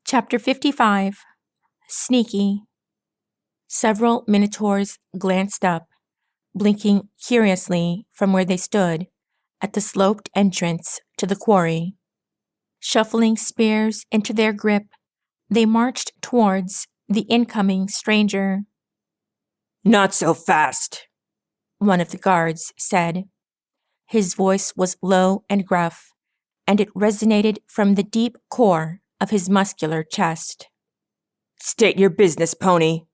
Chapter 55. Sneaky. Several minotaurs glanced up, blinking curiously from where they stood at the sloped entrance to the quarry. Shuffling spears into their grip, they marched towards the incoming stranger. "Not so fast," one of the guards said. His voice was low and gruff, and it resonated from the deep core of his muscular chest. "State your business, pony."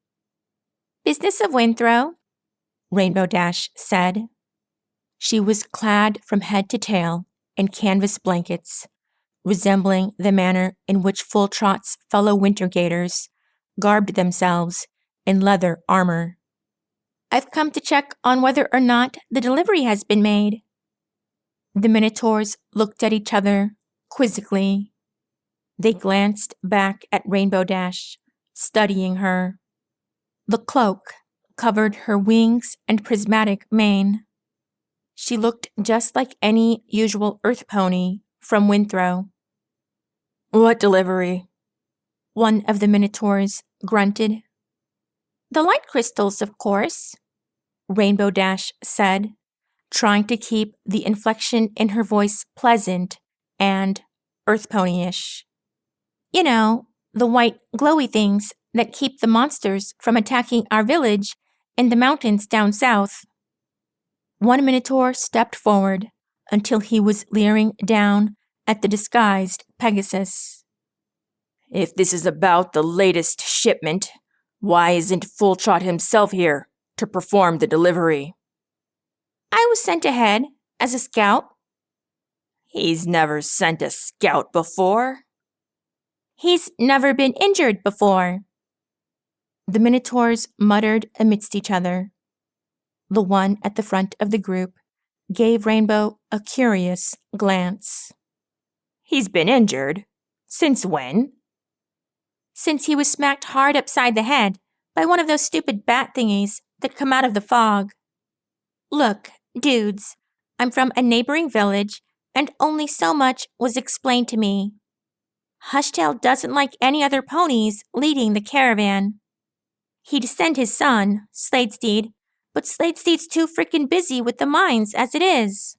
"Business of Winthrow," Rainbow Dash said. She was clad from head to tail in canvas blankets, resembling the manner in which Full Trot's fellow winter gators garbed themselves in leather armor. "I've come to check on whether or not the delivery has been made." The minotaurs looked at each other quizzically. They glanced back at Rainbow Dash, studying her. The cloak covered her wings and prismatic mane. She looked just like any usual earth pony from Winthrow. "What delivery?" one of the minotaurs grunted. "The light crystals, of course," Rainbow Dash said, trying to keep the inflection in her voice pleasant and earth pony-ish. "You know, the white glowy things that keep the monsters from attacking our village in the mountains down south." One minotaur stepped forward until he was leering down at the disguised Pegasus. "If this is about the latest shipment, why isn't Full Trot himself here to perform the delivery?" "I was sent ahead as a scout." "He's never sent a scout before." "He's never been injured before." The minotaurs muttered amidst each other. The one at the front of the group gave Rainbow a curious glance. "He's been injured? Since when?" "Since he was smacked hard upside the head by one of those stupid bat thingies that come out of the fog. Look, dudes, I'm from a neighboring village, and only so much was explained to me. Hushtail doesn't like any other ponies leading the caravan. He'd send his son, Sladesteed, but Sladesteed's too frickin' busy with the mines as it is.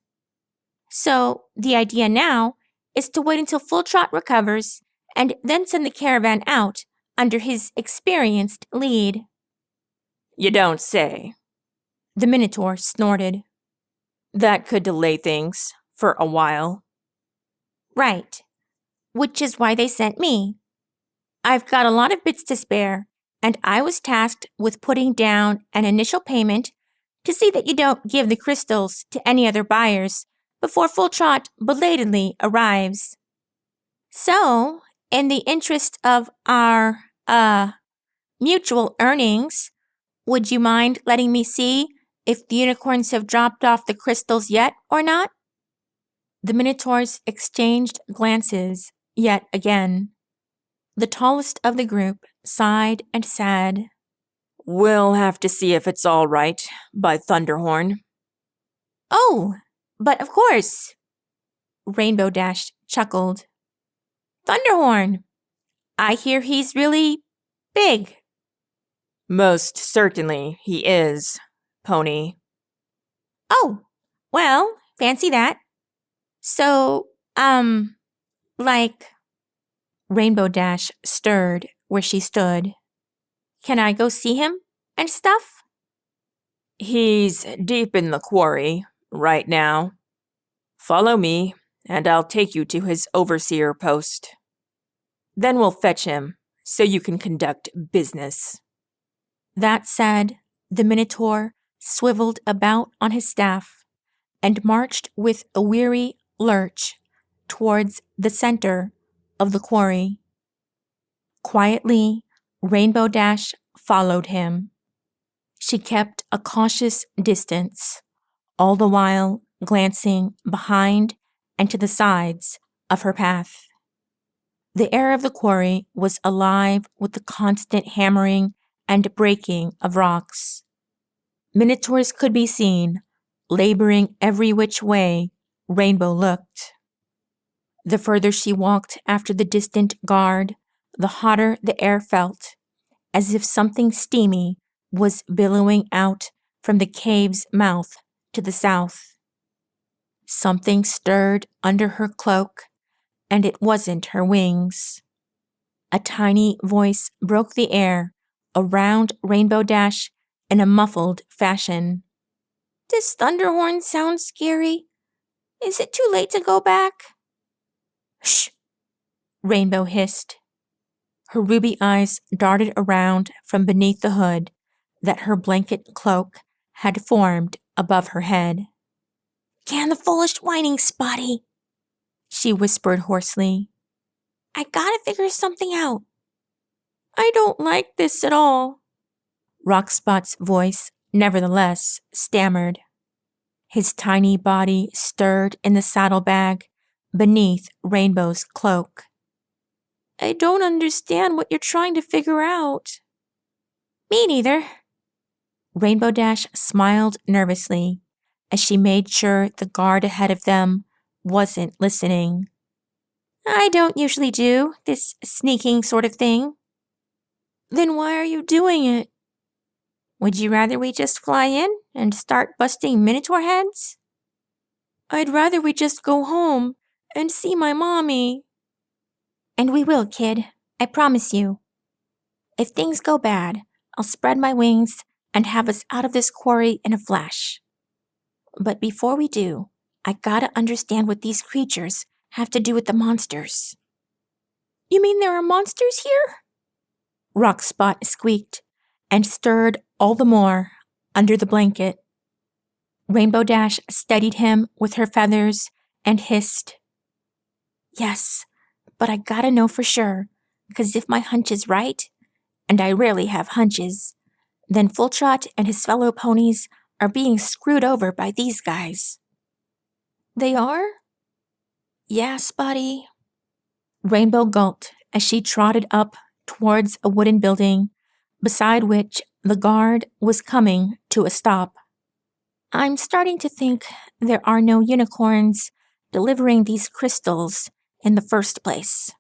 So the idea now is to wait until Full Trot recovers and then send the caravan out under his experienced lead." "You don't say." The minotaur snorted. "That could delay things for a while." "Right. Which is why they sent me. I've got a lot of bits to spare, and I was tasked with putting down an initial payment to see that you don't give the crystals to any other buyers before Full Trot belatedly arrives. So, in the interest of our, mutual earnings, would you mind letting me see if the unicorns have dropped off the crystals yet or not?" The minotaurs exchanged glances yet again. The tallest of the group sighed and said, "We'll have to see if it's all right by Thunderhorn." "Oh, but of course," Rainbow Dash chuckled. "Thunderhorn. I hear he's really big." "Most certainly he is, pony." "Oh, well, fancy that. So, like..." Rainbow Dash stirred where she stood. "Can I go see him and stuff?" "He's deep in the quarry right now. Follow me, and I'll take you to his overseer post. Then we'll fetch him so you can conduct business." That said, the minotaur swiveled about on his staff and marched with a weary lurch towards the center of the quarry. Quietly, Rainbow Dash followed him. She kept a cautious distance, all the while glancing behind and to the sides of her path. The air of the quarry was alive with the constant hammering and breaking of rocks. Minotaurs could be seen, laboring every which way Rainbow looked. The further she walked after the distant guard, the hotter the air felt, as if something steamy was billowing out from the cave's mouth to the south. Something stirred under her cloak, and it wasn't her wings. A tiny voice broke the air around Rainbow Dash in a muffled fashion. "Does Thunderhorn sound scary? Is it too late to go back?" "Shh!" Rainbow hissed. Her ruby eyes darted around from beneath the hood that her blanket cloak had formed above her head. "Can the foolish whining, Spotty," she whispered hoarsely. "I gotta figure something out." "I don't like this at all," Rockspot's voice nevertheless stammered. His tiny body stirred in the saddlebag beneath Rainbow's cloak. "I don't understand what you're trying to figure out." "Me neither." Rainbow Dash smiled nervously as she made sure the guard ahead of them wasn't listening. "I don't usually do this sneaking sort of thing." "Then why are you doing it?" "Would you rather we just fly in and start busting Minotaur heads?" "I'd rather we just go home and see my mommy." "And we will, kid. I promise you. If things go bad, I'll spread my wings and have us out of this quarry in a flash. But before we do, I gotta understand what these creatures have to do with the monsters." "You mean there are monsters here?" Rockspot squeaked and stirred all the more under the blanket. Rainbow Dash steadied him with her feathers and hissed, "Yes, but I gotta know for sure, because if my hunch is right, and I rarely have hunches, then Fulltrot and his fellow ponies are being screwed over by these guys." "They are?" "Yeah, Spotty." Rainbow gulped as she trotted up towards a wooden building, beside which the guard was coming to a stop. "I'm starting to think there are no unicorns delivering these crystals in the first place."